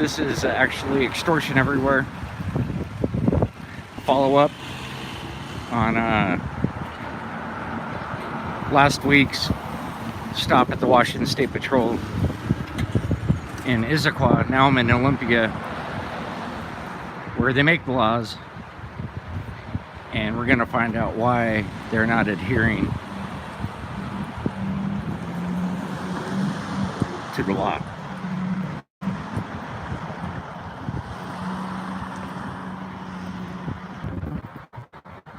This is actually Extortion Everywhere. Follow up on last week's stop at the Washington State Patrol in Issaquah. Now I'm in Olympia, where they make the laws, and we're gonna find out why they're not adhering to the law.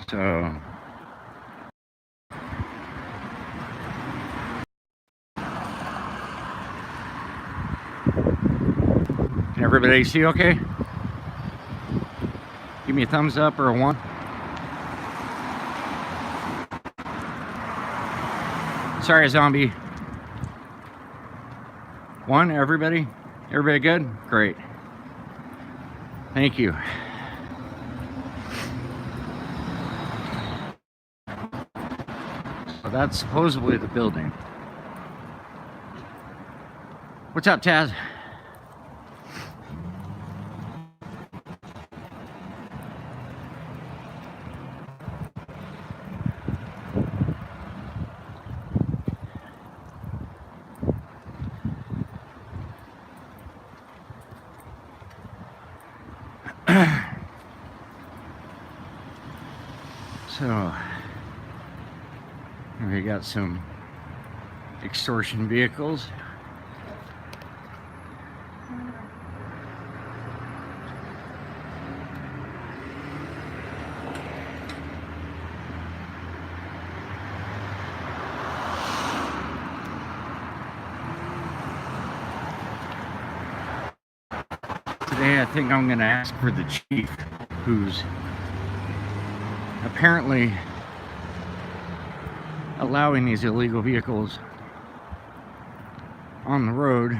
So can everybody see okay? Give me a thumbs up or a 1. Sorry, zombie. 1, everybody? Everybody good? Great. Thank you. So that's supposedly the building. What's up, Taz? So, we got some extortion vehicles. Today I think I'm going to ask for the chief, who's apparently allowing these illegal vehicles on the road,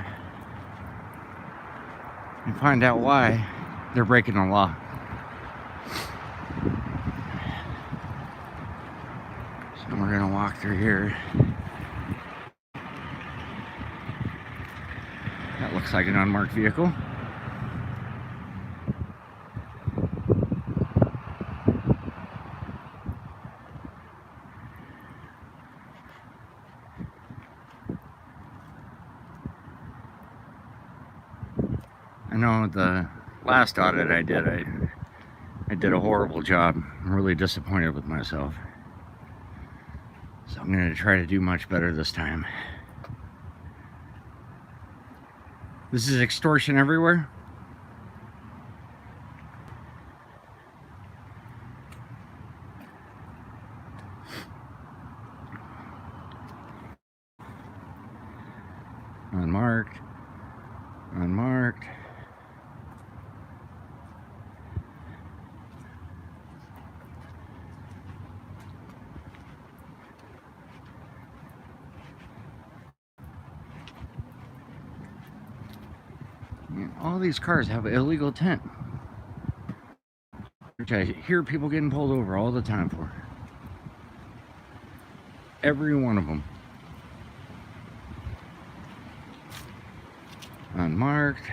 and find out why they're breaking the law. So we're gonna walk through here. That looks like an unmarked vehicle. I know the last audit I did a horrible job. I'm really disappointed with myself. So I'm going to try to do much better this time. This is Extortion Everywhere. Unmarked. Unmarked. All these cars have illegal tint, which I hear people getting pulled over all the time for. Every one of them. Unmarked.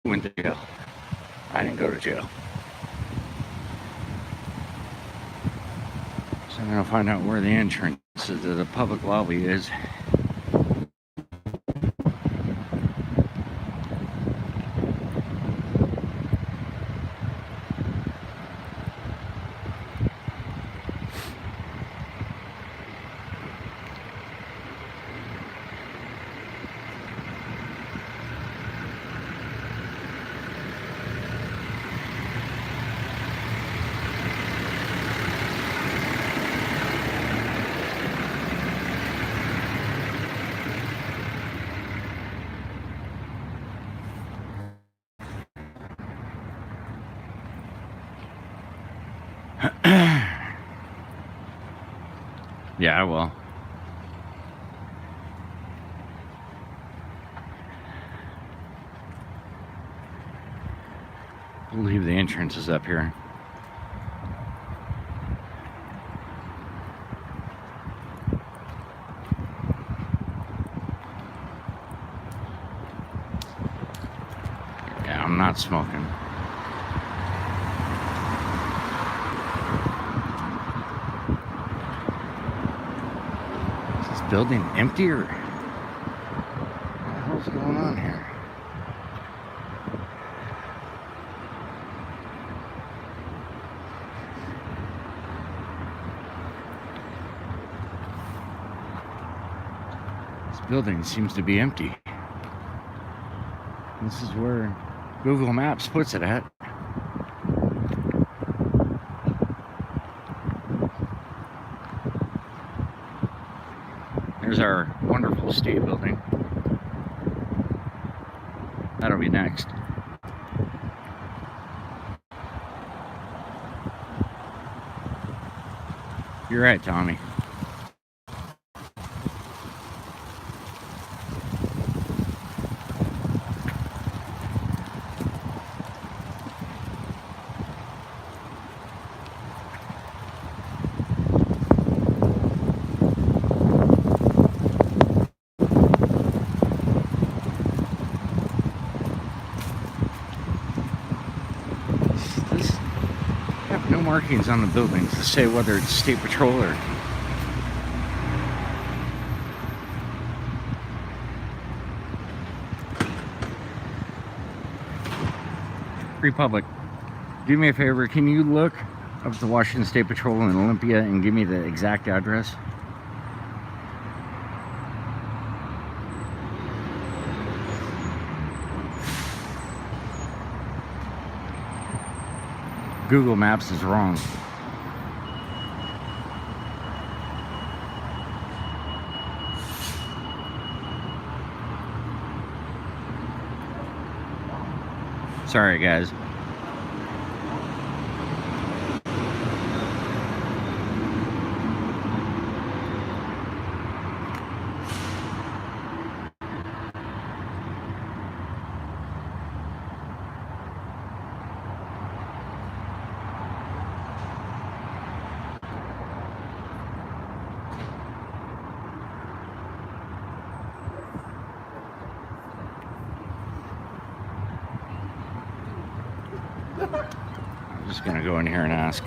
Went to jail. I didn't go to jail. So I'm gonna find out where the entrance to the public lobby is. Yeah, I will. I believe the entrance is up here. Yeah, I'm not smoking. Is this building empty or what the hell's going on here? Building seems to be empty. This is where Google Maps puts it at. There's our wonderful state building. That'll be next. You're right, Tommy. No markings on the buildings to say whether it's state patrol or Republic. Do me a favor, can you look up the Washington State Patrol in Olympia and give me the exact address? Google Maps is wrong. Sorry, guys. I'm just gonna go in here and ask.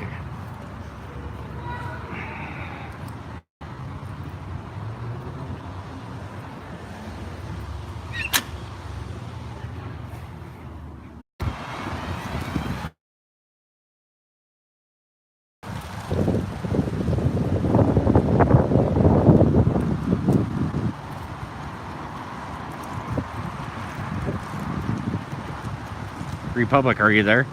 Republic, are you there?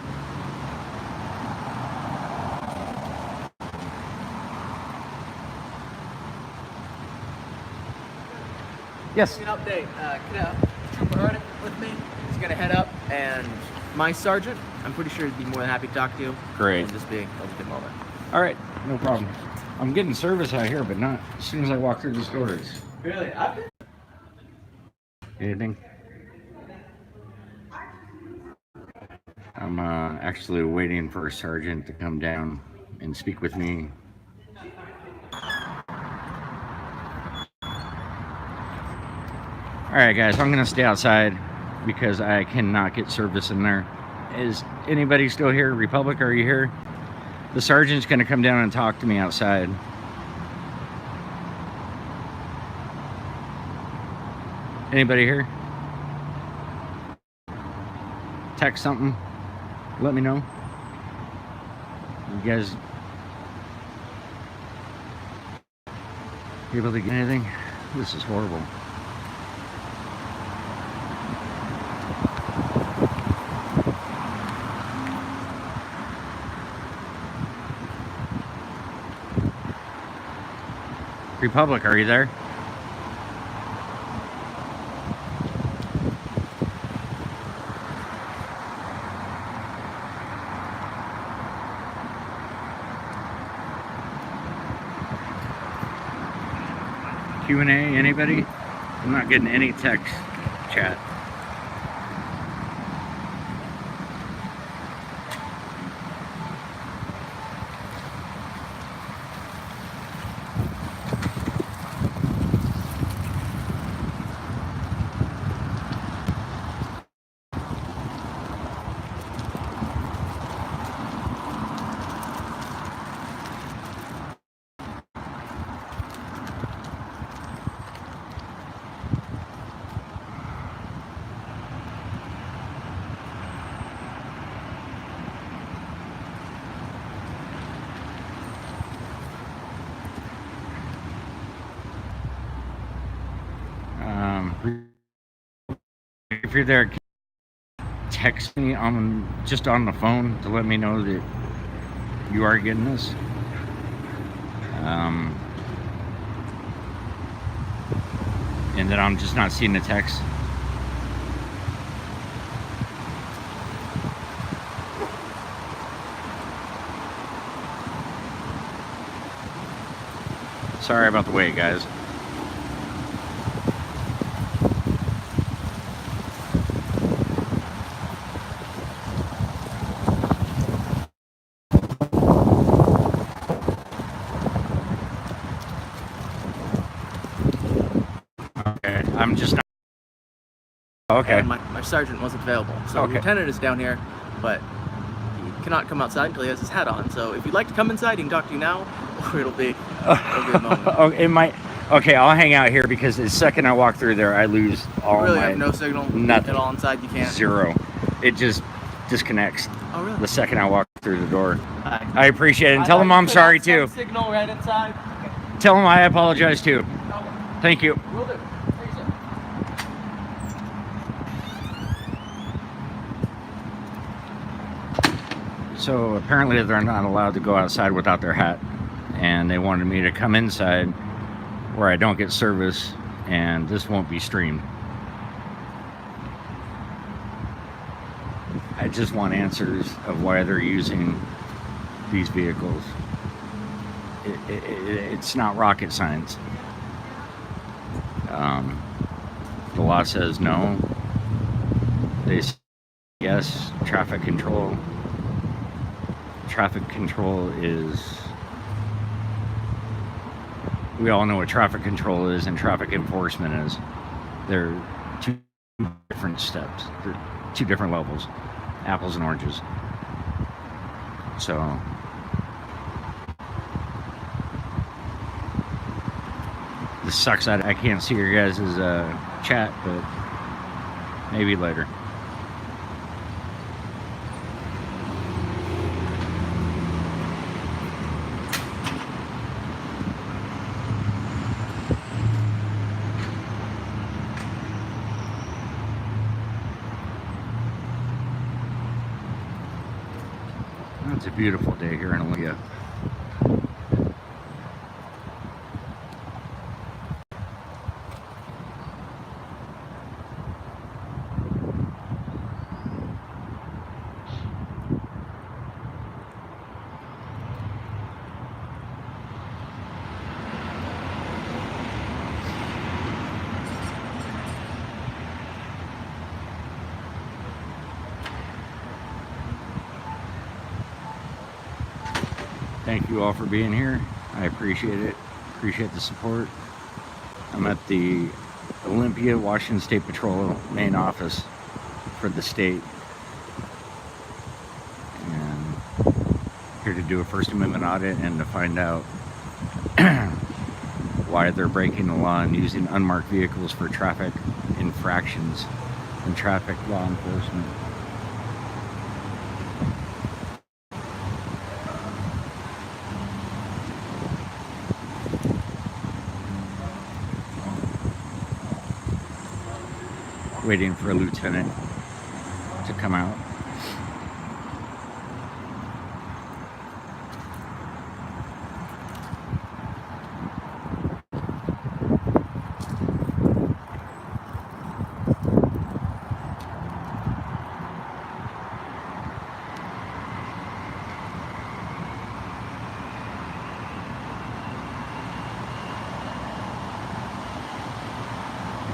Yes. An update. Trooper Arctic with me. He's gonna head up, and my sergeant, I'm pretty sure he'd be more than happy to talk to you. Great. It'll just be a good moment. All right, no problem. I'm getting service out here, but not as soon as I walk through these doors. Really? Anything? I'm actually waiting for a sergeant to come down and speak with me. All right, guys, I'm gonna stay outside because I cannot get service in there. Is anybody still here? Republic, are you here? The sergeant's gonna come down and talk to me outside. Anybody here? Text something. Let me know. You guys able to get anything? This is horrible. Republic, are you there? Q&A, anybody? I'm not getting any text chat. If you're there, text me just on the phone to let me know that you are getting this. And that I'm just not seeing the text. Sorry about the wait, guys. Okay, I'm just not. Okay. And my sergeant wasn't available. So Okay. the lieutenant is down here, but he cannot come outside until he has his hat on. So if you'd like to come inside, he can talk to you now, or it'll be a moment. Oh, it might. Okay, I'll hang out here because the second I walk through there, I lose all You really my have no signal nothing at all inside. You can't. Zero. It just disconnects Oh really? the second I walk through the door. I I appreciate it, and tell thought them you I'm could sorry have some too. Signal right inside. Tell them I apologize too. Okay. Thank you. Will do. Thanks, sir. So apparently they're not allowed to go outside without their hat, and they wanted me to come inside where I don't get service, and this won't be streamed. I just want answers of why they're using these vehicles. It's not rocket science. The law says no. They say yes. Traffic control. Traffic control is, we all know what traffic control is and traffic enforcement is. They're two different steps. They're two different levels. Apples and oranges. So this sucks that I can't see your guys' chat, but maybe later. It's a beautiful day here in Olympia. Thank you all for being here. I appreciate it. Appreciate the support. I'm at the Olympia, Washington State Patrol main office for the state. And here to do a First Amendment audit and to find out why they're breaking the law and using unmarked vehicles for traffic infractions and traffic law enforcement. Waiting for a lieutenant to come out.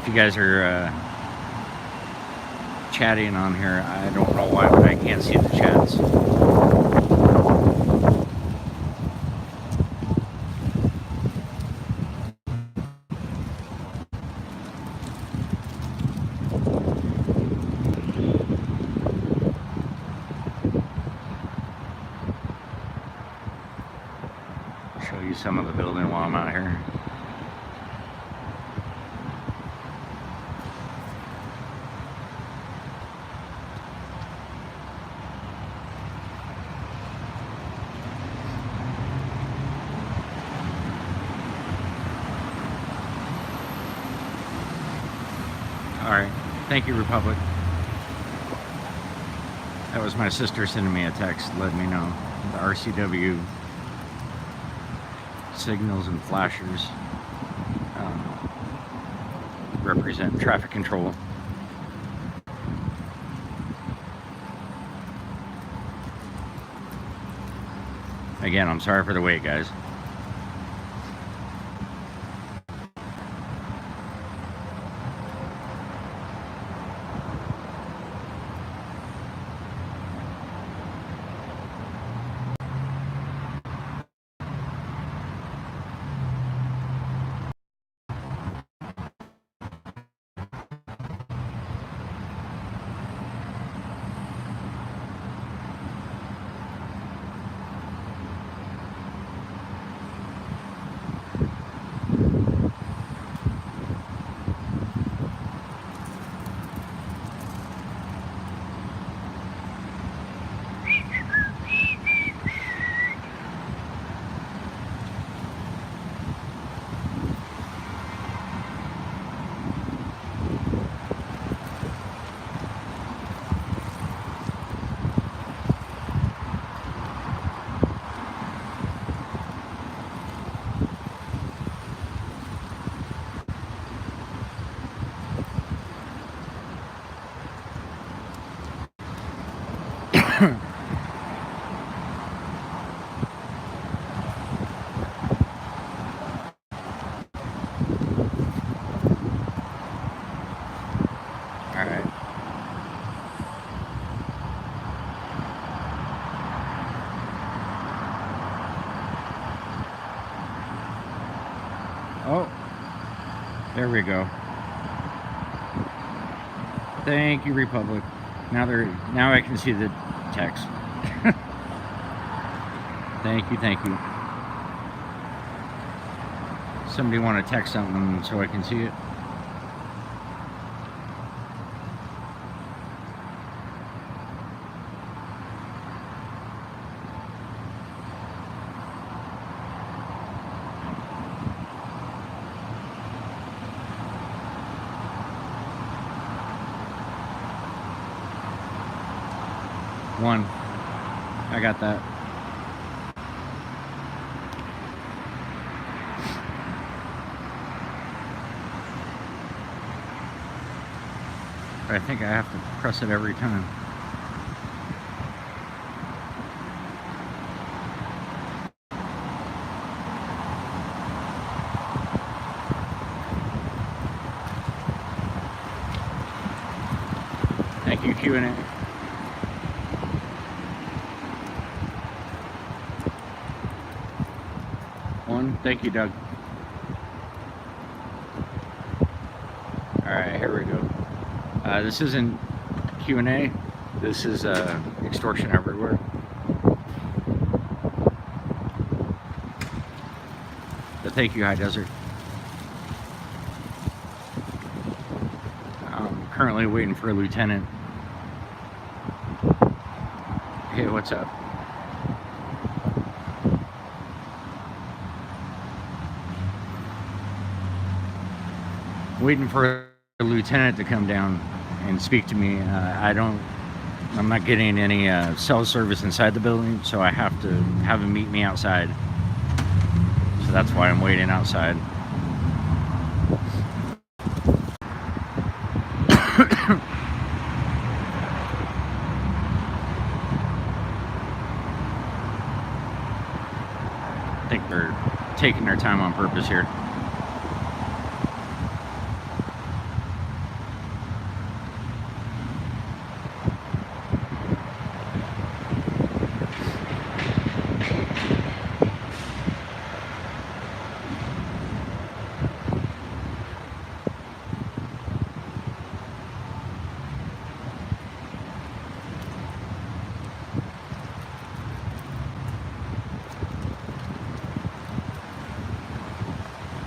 If you guys are chatting on here, I don't know why, but I can't see the chats. Show you some of the building while I'm out here. Alright. Thank you, Republic. That was my sister sending me a text letting me know the RCW signals and flashers represent traffic control. Again, I'm sorry for the wait, guys. Alright. Oh, there we go. Thank you, Republic. Now I can see the text. Thank you. Somebody want to text something so I can see it? One. I got that. I think I have to press it every time. Thank you, Q&A. One. Thank you, Doug. Alright, here we go. This isn't Q&A. This is extortion everywhere. But thank you, High Desert. I'm currently waiting for a lieutenant. Hey, what's up? Waiting for a lieutenant to come down and speak to me. I'm not getting any cell service inside the building, so I have to have him meet me outside. So that's why I'm waiting outside. I think they're taking their time on purpose here.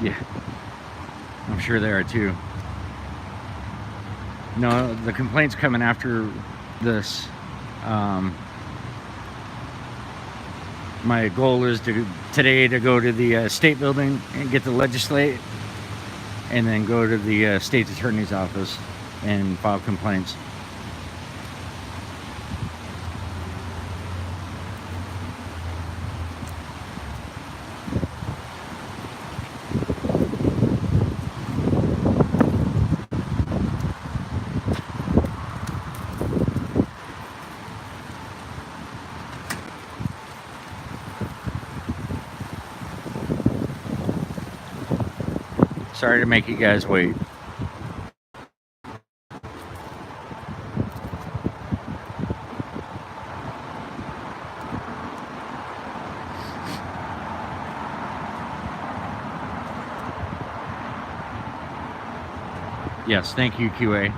Yeah, I'm sure they are too. No, the complaint's coming after this. My goal is today to go to the state building and get to legislate, and then go to the state's attorney's office and file complaints. Sorry to make you guys wait. Yes, thank you, QA.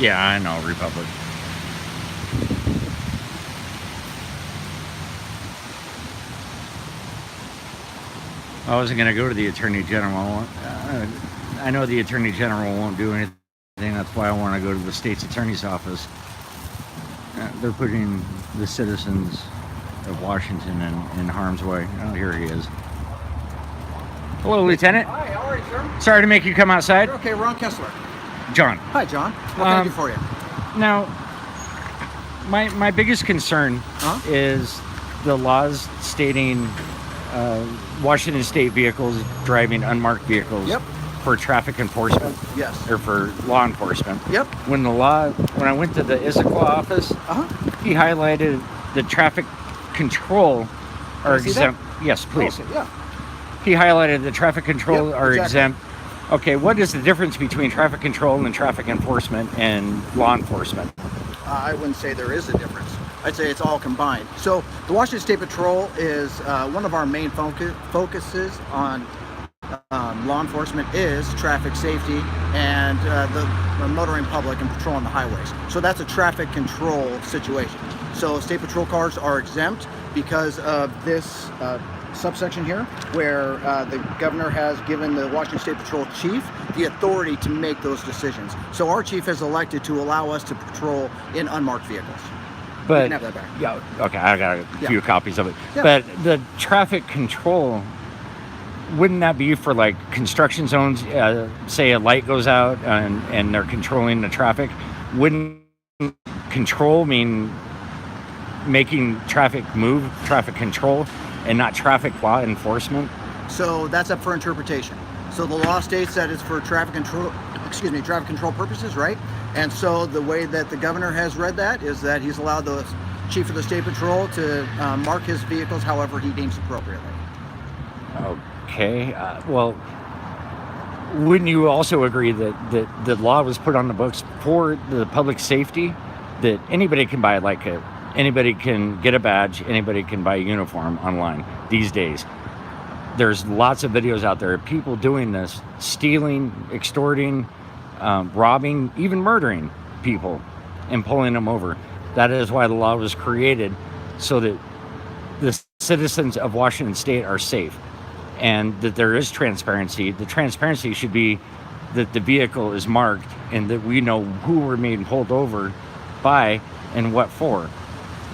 Yeah, I know, Republic. I wasn't going to go to the Attorney General. I know the Attorney General won't do anything. That's why I want to go to the state's attorney's office. They're putting the citizens of Washington in harm's way. Oh, here he is. Hello, Lieutenant. Hi, how are you, sir? Sorry to make you come outside. You're okay, Ron Kessler. John. Hi, John. What can I do for you? Now, my biggest concern is the laws stating Washington State vehicles driving unmarked vehicles for traffic enforcement. Yes. Or for law enforcement. Yep. When I went to the Issaquah office, he highlighted the traffic control are exempt. Yes, please. Okay, yeah. He highlighted the traffic control are exactly. exempt. Okay, what is the difference between traffic control and traffic enforcement and law enforcement? I wouldn't say there is a difference. I'd say it's all combined. So the Washington State Patrol is one of our main focuses on law enforcement is traffic safety and the motoring public and patrolling the highways. So that's a traffic control situation. So state patrol cars are exempt because of this subsection here, where the governor has given the Washington State Patrol chief the authority to make those decisions. So our chief has elected to allow us to patrol in unmarked vehicles. But you can have that back. Yeah, okay, I got a few copies of it. Yeah. But the traffic control, wouldn't that be for like construction zones? Say a light goes out and they're controlling the traffic. Wouldn't control mean making traffic move, traffic control, and not traffic law enforcement? So that's up for interpretation. So the law states that it's for traffic control purposes, right? And so the way that the governor has read that is that he's allowed the chief of the state patrol to mark his vehicles however he deems appropriately. Okay, well, wouldn't you also agree that the law was put on the books for the public safety, that anybody can buy anybody can get a badge, anybody can buy a uniform online these days? There's lots of videos out there of people doing this, stealing, extorting, robbing, even murdering people and pulling them over. That is why the law was created, so that the citizens of Washington State are safe and that there is transparency. The transparency should be that the vehicle is marked and that we know who we're being pulled over by and what for.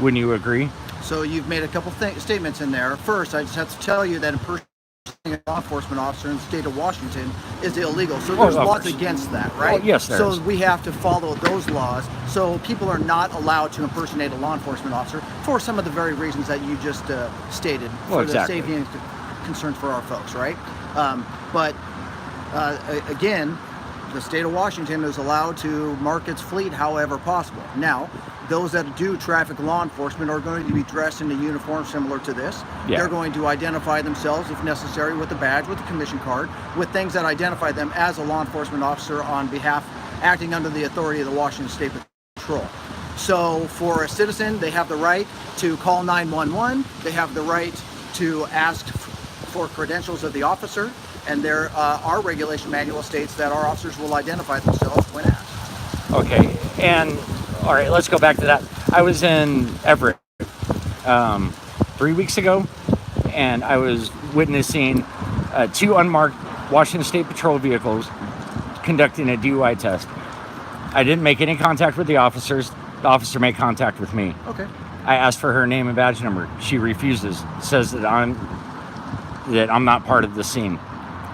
Wouldn't you agree? So you've made a couple statements in there. First, I just have to tell you that impersonating a law enforcement officer in the state of Washington is illegal. So there's laws against that, right? Oh, yes, there is. So we have to follow those laws. So people are not allowed to impersonate a law enforcement officer for some of the very reasons that you just stated. For the safety and concerns for our folks, right? But again, the state of Washington is allowed to mark its fleet however possible. Now, those that do traffic law enforcement are going to be dressed in a uniform similar to this. Yeah. They're going to identify themselves, if necessary, with a badge, with a commission card, with things that identify them as a law enforcement officer on behalf, acting under the authority of the Washington State Patrol. So for a citizen, they have the right to call 911. They have the right to ask for credentials of the officer. And there, our regulation manual states that our officers will identify themselves when asked. Okay, and all right, let's go back to that. I was in Everett 3 weeks ago, and I was witnessing 2 unmarked Washington State Patrol vehicles conducting a DUI test. I didn't make any contact with the officers. The officer made contact with me. Okay. I asked for her name and badge number. She refuses. Says that I'm not part of the scene.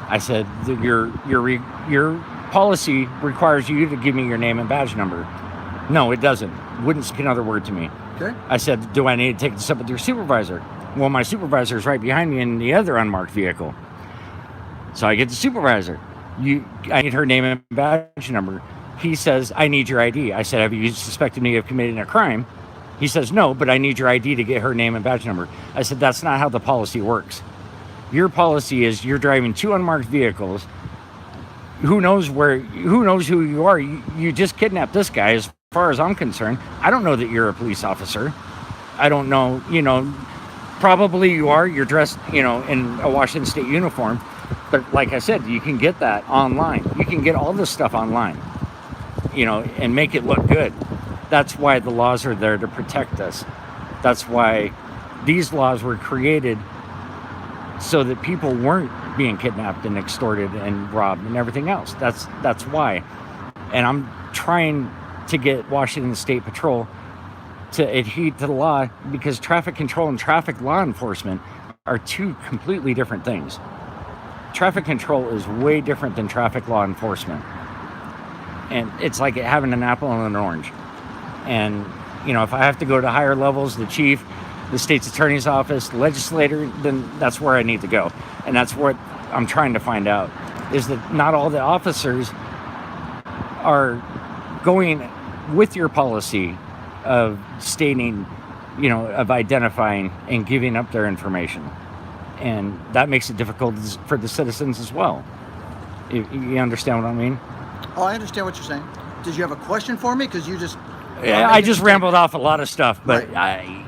I said that your policy requires you to give me your name and badge number. No, it doesn't. Wouldn't speak another word to me. Okay. I said, do I need to take this up with your supervisor? Well, my supervisor is right behind me in the other unmarked vehicle. So I get the supervisor. I need her name and badge number. He says, I need your ID. I said, have you suspected me of committing a crime? He says, no, but I need your ID to get her name and badge number. I said, that's not how the policy works. Your policy is you're driving 2 unmarked vehicles. Who knows who you are? You just kidnapped this guy. As far as I'm concerned, I don't know that you're a police officer. I don't know, probably you are. You're dressed, in a Washington State uniform. But like I said, you can get that online. You can get all this stuff online, and make it look good. That's why the laws are there to protect us. That's why these laws were created, so that people weren't being kidnapped and extorted and robbed and everything else. That's why. And I'm trying to get Washington State Patrol to adhere to the law, because traffic control and traffic law enforcement are 2 completely different things. Traffic control is way different than traffic law enforcement. And it's like having an apple and an orange. And, if I have to go to higher levels, the chief, the state's attorney's office, the legislator, then that's where I need to go. And that's what I'm trying to find out, is that not all the officers are going with your policy of stating, of identifying and giving up their information. And that makes it difficult for the citizens as well. You understand what I mean? Oh, I understand what you're saying. Did you have a question for me? Because you just... Yeah, I just rambled off a lot of stuff, but right.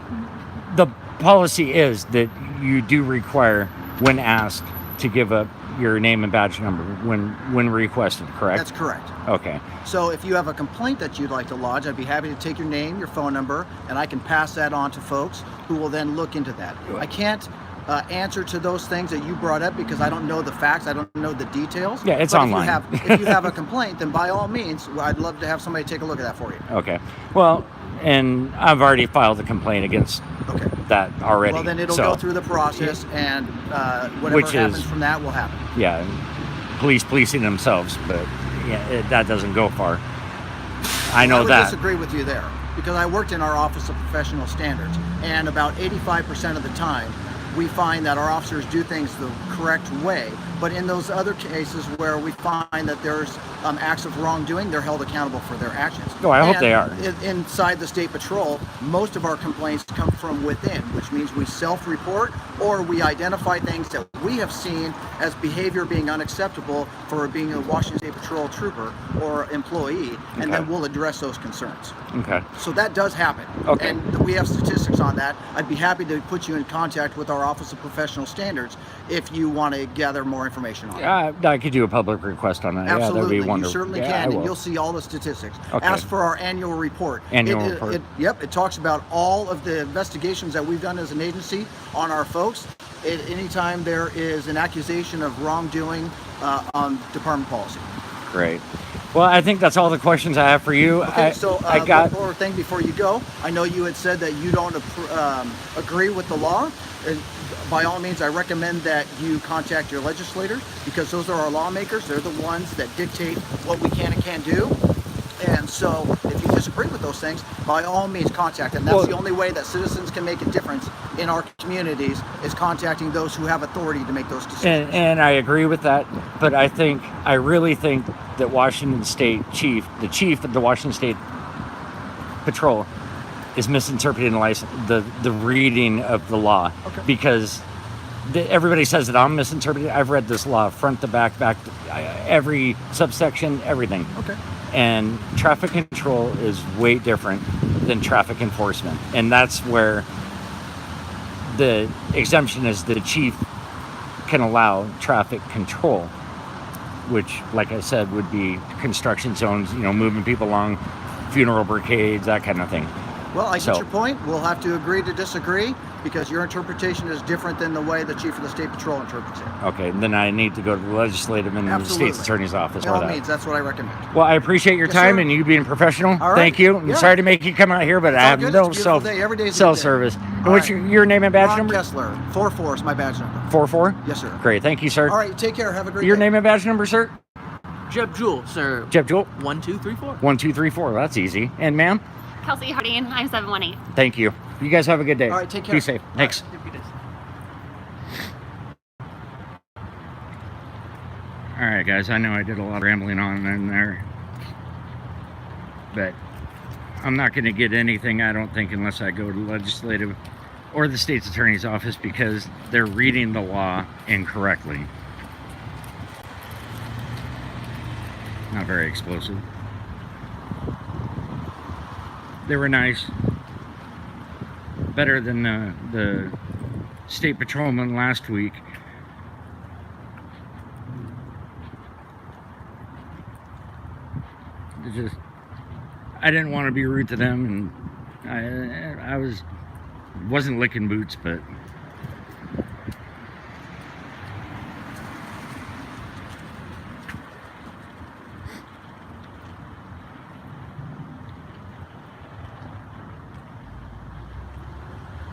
The policy is that you do require, when asked, to give up your name and badge number when requested, correct? That's correct. Okay. So if you have a complaint that you'd like to lodge, I'd be happy to take your name, your phone number, and I can pass that on to folks who will then look into that. I can't answer to those things that you brought up because I don't know the facts, I don't know the details. Yeah, it's but online. If you have a complaint, then by all means, I'd love to have somebody take a look at that for you. Okay. Well, and I've already filed a complaint against that already. Well, then it'll go through the process, and whatever happens from that will happen. Yeah, police policing themselves, but that doesn't go far. I know that. I would disagree with you there, because I worked in our Office of Professional Standards, and about 85% of the time, we find that our officers do things the correct way. But in those other cases where we find that there's acts of wrongdoing, they're held accountable for their actions. Oh, I hope they are. Inside the State Patrol, most of our complaints come from within, which means we self-report or we identify things that we have seen as behavior being unacceptable for being a Washington State Patrol trooper or employee, and then we'll address those concerns. Okay. So that does happen. Okay. And we have statistics on that. I'd be happy to put you in contact with our Office of Professional Standards if you want to gather more information on it. I could do a public request on that. Absolutely. Yeah, that'd be wonderful. You certainly can, and you'll see all the statistics. Okay. Ask for our annual report. Report. It talks about all of the investigations that we've done as an agency on our folks. Anytime there is an accusation of wrongdoing on department policy. Great. Well, I think that's all the questions I have for you. Okay, I got one more thing before you go. I know you had said that you don't agree with the law. And by all means, I recommend that you contact your legislators, because those are our lawmakers. They're the ones that dictate what we can and can't do. And so if you disagree with those things, by all means contact them. That's the only way that citizens can make a difference in our communities, is contacting those who have authority to make those decisions. And I agree with that, but I really think that Washington State the chief of the Washington State Patrol is misinterpreting the reading of the law. Okay. Because everybody says that I'm misinterpreting. I've read this law front to back, every subsection, everything. Okay. And traffic control is way different than traffic enforcement. And that's where the exemption is the chief can allow traffic control, which, like I said, would be construction zones, moving people along, funeral brigades, that kind of thing. Well, I get So- your point. We'll have to agree to disagree because your interpretation is different than the way the chief of the state patrol interprets it. Okay, then I need to go to the legislative and the Absolutely. state's attorney's office. By for all that. means, that's what I recommend. Well, I appreciate your Yes, time sir. and you being professional. All right. Thank you. I'm Yeah. sorry to make you come out here, but I all have good. no It's a beautiful cell, day. Every day's a cell good day. service. And All what's right. your name and badge Ron number? Kessler, 44 is my badge number. 44? Yes, sir. Great. Thank you, sir. All right, take care. Have a great Your day. name and badge number, sir? Jeb Jewel, sir. Jeb Jewel? 1234. 1234. That's easy. And ma'am? Kelsey Harding, I'm 718. Thank you. You guys have a good day. All right, take care. Be safe. Thanks. All right, guys. I know I did a lot of rambling on in there, but I'm not going to get anything, I don't think, unless I go to legislative or the state's attorney's office because they're reading the law incorrectly. Not very explosive. They were nice. Better than the state patrolman last week. I didn't want to be rude to them, and I wasn't licking boots, but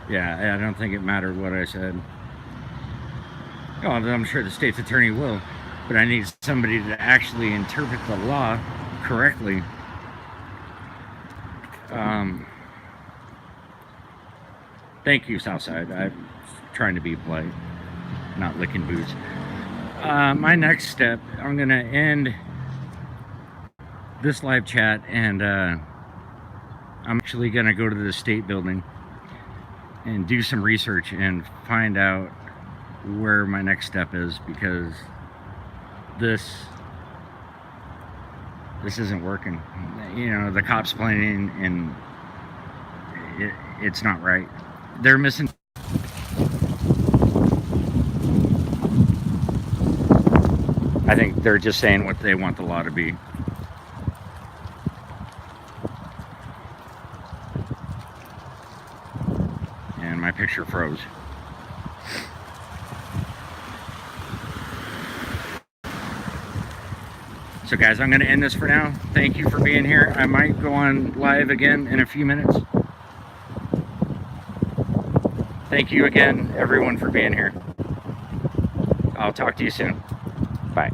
yeah, I don't think it mattered what I said. Oh, I'm sure the state's attorney will, but I need somebody to actually interpret the law correctly. Thank you, Southside. I'm trying to be polite, not licking boots. My next step, I'm going to end this live chat, and I'm actually going to go to the state building and do some research and find out where my next step is, because this isn't working. You know, the copsplaining, and it's not right. They're missing. I think they're just saying what they want the law to be. And my picture froze. So guys, I'm going to end this for now. Thank you for being here. I might go on live again in a few minutes. Thank you again, everyone, for being here. I'll talk to you soon. Bye.